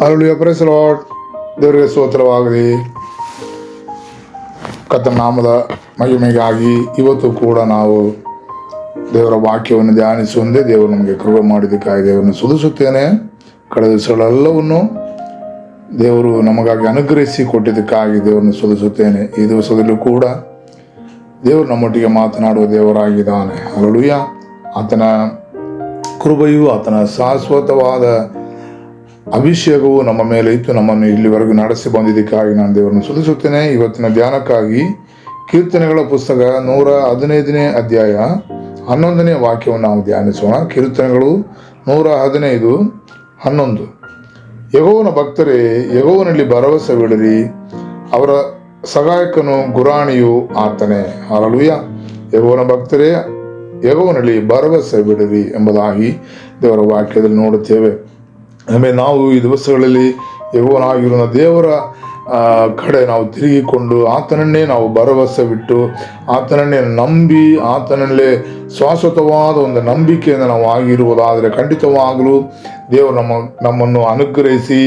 Hallelujah, praise the lord. ದೇವರಿಗೆ ಸ್ತೋತ್ರವಾಗಲಿ. ಕರ್ತನ ನಾಮದ ಮಹಿಮೆಗಾಗಿ ಇವತ್ತು ಕೂಡ ನಾವು ದೇವರ ವಾಕ್ಯವನ್ನು ಧ್ಯಾನಿಸುವಂತೆ ದೇವರು ನಮಗೆ ಕೃಪೆ ಮಾಡಿದ್ದಕ್ಕಾಗಿ ದೇವರನ್ನು ಸ್ತುತಿಸುತ್ತೇನೆ. ಕಳೆದ ದಿವಸಗಳೆಲ್ಲವನ್ನು ದೇವರು ನಮಗಾಗಿ ಅನುಗ್ರಹಿಸಿ ಕೊಟ್ಟಿದ್ದಕ್ಕಾಗಿ ದೇವರನ್ನು ಸ್ತುತಿಸುತ್ತೇನೆ. ಈ ದಿವಸದಲ್ಲೂ ಕೂಡ ದೇವರು ನಮ್ಮೊಟ್ಟಿಗೆ ಮಾತನಾಡುವ ದೇವರಾಗಿದ್ದಾನೆ. ಹಲ್ಲೆಲೂಯಾ. ಆತನ ಕೃಪೆಯು, ಆತನ ಶಾಶ್ವತವಾದ ಅಭಿಷೇಕವು ನಮ್ಮ ಮೇಲೆ ಇತ್ತು, ನಮ್ಮನ್ನು ಇಲ್ಲಿವರೆಗೂ ನಡೆಸಿ ಬಂದಿದ್ದಕ್ಕಾಗಿ ನಾನು ದೇವರನ್ನು ಸ್ತುತಿಸುತ್ತೇನೆ. ಇವತ್ತಿನ ಧ್ಯಾನಕ್ಕಾಗಿ ಕೀರ್ತನೆಗಳ ಪುಸ್ತಕ 115ನೇ ಅಧ್ಯಾಯ 11ನೇ ವಾಕ್ಯವನ್ನು ನಾವು ಧ್ಯಾನಿಸೋಣ. ಕೀರ್ತನೆಗಳು 115:11. ಯೆಹೋವನ ಭಕ್ತರೇ, ಯೆಹೋವನಲ್ಲಿ ಭರವಸವಿಡಿರಿ, ಅವರ ಸಹಾಯಕನು ಗುರಾಣಿಯು ಆತನೇ. ಹಲ್ಲೆಲೂಯಾ. ಯೆಹೋವನ ಭಕ್ತರೇ, ಯೆಹೋವನಲ್ಲಿ ಭರವಸೆ ಬಿಡಿರಿ ಎಂಬುದಾಗಿ ದೇವರ ವಾಕ್ಯದಲ್ಲಿ ನೋಡುತ್ತೇವೆ. ಆಮೇಲೆ ನಾವು ಈ ದಿವಸಗಳಲ್ಲಿ ಯೆಹೋವನಾಗಿರುವ ದೇವರ ಕಡೆ ನಾವು ತಿರುಗಿಕೊಂಡು ಆತನನ್ನೇ ನಾವು ಭರವಸೆ ಬಿಟ್ಟು ಆತನನ್ನೇ ನಂಬಿ ಆತನಲ್ಲೇ ಶಾಶ್ವತವಾದ ಒಂದು ನಂಬಿಕೆಯಿಂದ ನಾವು ಆಗಿರುವುದಾದರೆ ಖಂಡಿತವಾಗಲೂ ದೇವರು ನಮ್ಮನ್ನು ಅನುಗ್ರಹಿಸಿ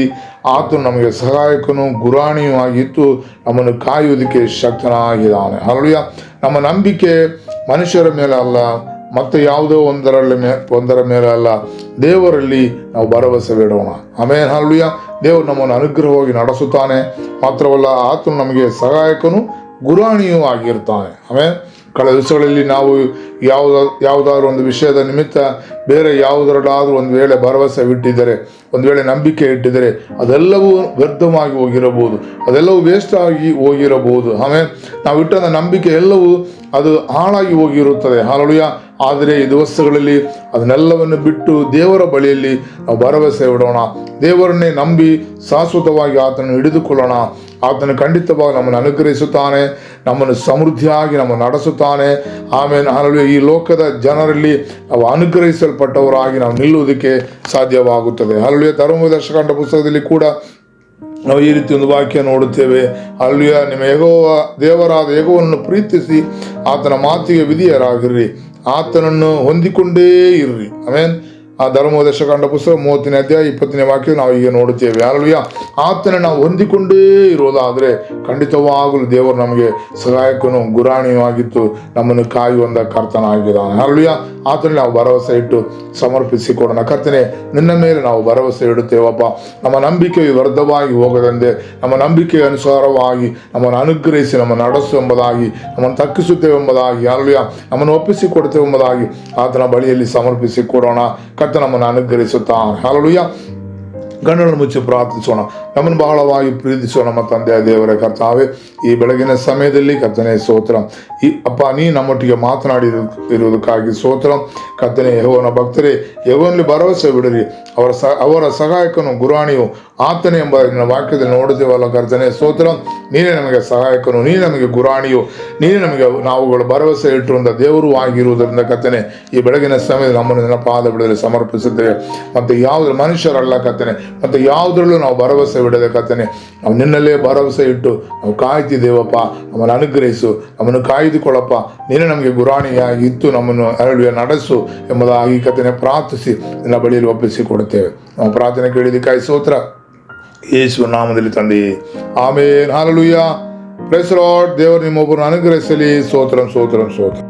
ಆತನು ನಮಗೆ ಸಹಾಯಕನು ಗುರಾಣಿಯೂ ಆಗಿತ್ತು ನಮ್ಮನ್ನು ಕಾಯುವುದಕ್ಕೆ ಶಕ್ತನಾಗಿದ್ದಾನೆ. ಹಲ್ಲೆಲೂಯಾ. ನಮ್ಮ ನಂಬಿಕೆ ಮನುಷ್ಯರ ಮೇಲೆ ಅಲ್ಲ, ಮತ್ತೆ ಯಾವುದೋ ಒಂದರ ಮೇಲೆ ಅಲ್ಲ, ದೇವರಲ್ಲಿ ನಾವು ಭರವಸೆ ಬಿಡೋಣ. ಆಮೇಲೆ ಹಲ್ಲೆಲೂಯಾ. ದೇವರು ನಮ್ಮನ್ನು ಅನುಗ್ರಹವಾಗಿ ನಡೆಸುತ್ತಾನೆ. ಮಾತ್ರವಲ್ಲ, ಆತನು ನಮಗೆ ಸಹಾಯಕನು ಗುರಾಣಿಯೂ ಆಗಿರ್ತಾನೆ. ಆಮೇಲೆ ಕಳೆದ ದಿವಸಗಳಲ್ಲಿ ನಾವು ಯಾವುದಾದ್ರೂ ಒಂದು ವಿಷಯದ ನಿಮಿತ್ತ ಬೇರೆ ಯಾವುದರಲ್ಲಾದರೂ ಒಂದು ವೇಳೆ ಭರವಸೆ ಬಿಟ್ಟಿದ್ದರೆ, ಒಂದು ವೇಳೆ ನಂಬಿಕೆ ಇಟ್ಟಿದ್ದರೆ, ಅದೆಲ್ಲವೂ ವ್ಯರ್ಥವಾಗಿ ಹೋಗಿರಬಹುದು, ಅದೆಲ್ಲವೂ ವೇಸ್ಟ್ ಆಗಿ ಹೋಗಿರಬಹುದು. ಆಮೇಲೆ ನಾವು ಇಟ್ಟಂಥ ನಂಬಿಕೆ ಎಲ್ಲವೂ ಅದು ಹಾಳಾಗಿ ಹೋಗಿರುತ್ತದೆ. ಹಲ್ಲೆಲೂಯಾ. ಆದರೆ ಈ ದಿವಸಗಳಲ್ಲಿ ಅದನ್ನೆಲ್ಲವನ್ನು ಬಿಟ್ಟು ದೇವರ ಬಳಿಯಲ್ಲಿ ನಾವು ಭರವಸೆ ಇಡೋಣ. ದೇವರನ್ನೇ ನಂಬಿ ಶಾಶ್ವತವಾಗಿ ಆತನನ್ನು ಹಿಡಿದುಕೊಳ್ಳೋಣ. ಆತನು ಖಂಡಿತವಾಗಿ ನಮ್ಮನ್ನು ಅನುಗ್ರಹಿಸುತ್ತಾನೆ, ನಮ್ಮನ್ನು ಸಮೃದ್ಧಿಯಾಗಿ ನಮ್ಮನ್ನು ನಡೆಸುತ್ತಾನೆ. ಆಮೇಲೆ ಹಲ್ಲೆಲೂಯಾ. ಈ ಲೋಕದ ಜನರಲ್ಲಿ ನಾವು ಅನುಗ್ರಹಿಸಲ್ಪಟ್ಟವರಾಗಿ ನಾವು ನಿಲ್ಲುವುದಕ್ಕೆ ಸಾಧ್ಯವಾಗುತ್ತದೆ. ಹಲ್ಲೆಲೂಯಾ. ಧರ್ಮೋಪದೇಶಕಾಂಡ ಪುಸ್ತಕದಲ್ಲಿ ಕೂಡ ನಾವು ಈ ರೀತಿ ಒಂದು ವಾಕ್ಯ ನೋಡುತ್ತೇವೆ. ಹಲ್ಲೆಲೂಯಾ. ನಿಮ್ಮ ದೇವರಾದ ಯೆಹೋವನನ್ನು ಪ್ರೀತಿಸಿ ಆತನ ಮಾತಿಗೆ ವಿಧೇಯರಾಗಿರ್ರಿ, ಆತನನ್ನು ಹೊಂದಿಕೊಂಡೇ ಇರ್ರಿ. ಆಮೇಲೆ ಆ ಧರ್ಮೋಪದೇಶಕಾಂಡ ಪುಸ್ತಕ 30ನೇ ಅಧ್ಯಾಯ 20ನೇ ವಾಕ್ಯ ನಾವು ಈಗ ನೋಡುತ್ತೇವೆ. ಹಲ್ಲೆಲೂಯಾ. ಆತನ ನಾವು ಹೊಂದಿಕೊಂಡೇ ಇರೋದಾದರೆ ಖಂಡಿತವಾಗಲೂ ದೇವರು ನಮಗೆ ಸಹಾಯಕನು ಗುರಾಣಿಯೂ ಆಗಿತ್ತು, ನಮ್ಮನ್ನು ಕಾಯುವಂಥ ಕರ್ತನಾಗಿದ್ದಾನೆ. ಹಲ್ಲೆಲೂಯಾ. ಆತನಲ್ಲಿ ನಾವು ಭರವಸೆ ಇಟ್ಟು ಸಮರ್ಪಿಸಿಕೊಡೋಣ. ಕರ್ತನೇ, ನಿನ್ನ ಮೇಲೆ ನಾವು ಭರವಸೆ ಇಡುತ್ತೇವಪ್ಪ. ನಮ್ಮ ನಂಬಿಕೆಯು ವ್ಯರ್ಥವಾಗಿ ಹೋಗದಂತೆ ನಮ್ಮ ನಂಬಿಕೆಯ ಅನುಸಾರವಾಗಿ ನಮ್ಮನ್ನು ಅನುಗ್ರಹಿಸಿ ನಮ್ಮನ್ನು ನಡೆಸು ಎಂಬುದಾಗಿ, ನಮ್ಮನ್ನು ತಕ್ಕಿಸುತ್ತೇವೆ ಎಂಬುದಾಗಿ, ಹಲ್ಲೆಲೂಯಾ, ನಮ್ಮನ್ನು ಒಪ್ಪಿಸಿಕೊಡ್ತೇವೆ ಎಂಬುದಾಗಿ ಆತನ ಬಳಿಯಲ್ಲಿ ಸಮರ್ಪಿಸಿಕೊಡೋಣ. ಕರ್ತ ನಮ್ಮನ್ನು ಅನುಗ್ರಹಿಸುತ್ತಾನೆ. ಹಲ್ಲೆಲೂಯಾ. ಗಣ್ಣನ್ನು ಮುಚ್ಚಿ ಪ್ರಾರ್ಥಿಸೋಣ. ನಮ್ಮನ್ನು ಬಹಳವಾಗಿ ಪ್ರೀತಿಸೋ ನಮ್ಮ ತಂದೆಯ ದೇವರೇ, ಕರ್ತಾವೆ, ಈ ಬೆಳಗಿನ ಸಮಯದಲ್ಲಿ ಕರ್ತನೇ ಸ್ತೋತ್ರ. ನೀ ನಮ್ಮೊಟ್ಟಿಗೆ ಮಾತನಾಡಿರುವುದಕ್ಕಾಗಿ ಸ್ತೋತ್ರ. ಕರ್ತನೇ, ಯೆಹೋವನ ಭಕ್ತರೇ, ಯೆಹೋವನಲ್ಲಿ ಭರವಸೆ ಬಿಡಿರಿ, ಅವರ ಸಹಾಯಕನು ಗುರಾಣಿಯು ಆತನೇ ಎಂಬ ನಿನ್ನ ವಾಕ್ಯದಲ್ಲಿ ನೋಡುತ್ತೇವಲ್ಲ ಕರ್ತನೇ ಸ್ತೋತ್ರ. ನೀನೇ ನಮಗೆ ಸಹಾಯಕನು, ನೀನೇ ನಮಗೆ ಗುರಾಣಿಯು, ನೀನೇ ನಮಗೆ ನಾವುಗಳು ಭರವಸೆ ಇಟ್ಟಿರುವಂಥ ದೇವರು ಆಗಿರುವುದರಿಂದ ಕರ್ತನೇ, ಈ ಬೆಳಗಿನ ಸಮಯದಲ್ಲಿ ನಮ್ಮನ್ನು ನಿನ್ನ ಪಾದ ಬಿಡಲು ಸಮರ್ಪಿಸುತ್ತೇವೆ. ಮತ್ತು ಯಾವುದ್ರ ಮನುಷ್ಯರಲ್ಲ ಕರ್ತನೇ, ಮತ್ತು ಯಾವುದ್ರಲ್ಲೂ ನಾವು ಭರವಸೆ ಬಿಡದೆ ಕರ್ತನೇ, ನಾವು ನಿನ್ನಲ್ಲೇ ಭರವಸೆ ಇಟ್ಟು ನಾವು ಕಾಯ್ತಿದ್ದೇವಪ್ಪ. ನಮ್ಮನ್ನು ಅನುಗ್ರಹಿಸು, ನಮ್ಮನ್ನು ಕಾಯ್ದುಕೊಳ್ಳಪ್ಪ. ನೀನೇ ನಮಗೆ ಗುರಾಣಿಯಾಗಿ ಇತ್ತು ನಮ್ಮನ್ನು ನಡೆಸು ಎಂಬುದಾಗಿ ಕರ್ತನೇ ಪ್ರಾರ್ಥಿಸಿ ನಿನ್ನ ಬಳಿಯಲ್ಲಿ ಒಪ್ಪಿಸಿಕೊಡುತ್ತೇವೆ. ನಾವು ಪ್ರಾರ್ಥನೆ ಕೇಳಿದ್ದಕ್ಕಾಗಿ ಸ್ತೋತ್ರ, ಯೇಸುವಿನ ನಾಮದಲ್ಲಿ ತಂದೆಯೇ, amen. Hallelujah. Praise the Lord. ದೇವರು ನಿಮ್ಮೊಬ್ಬರನ್ನು ಅನುಗ್ರಹಿಸಲಿ. ಸ್ತೋತ್ರಂ ಸ್ತೋತ್ರಂ ಸ್ತೋತ್ರ.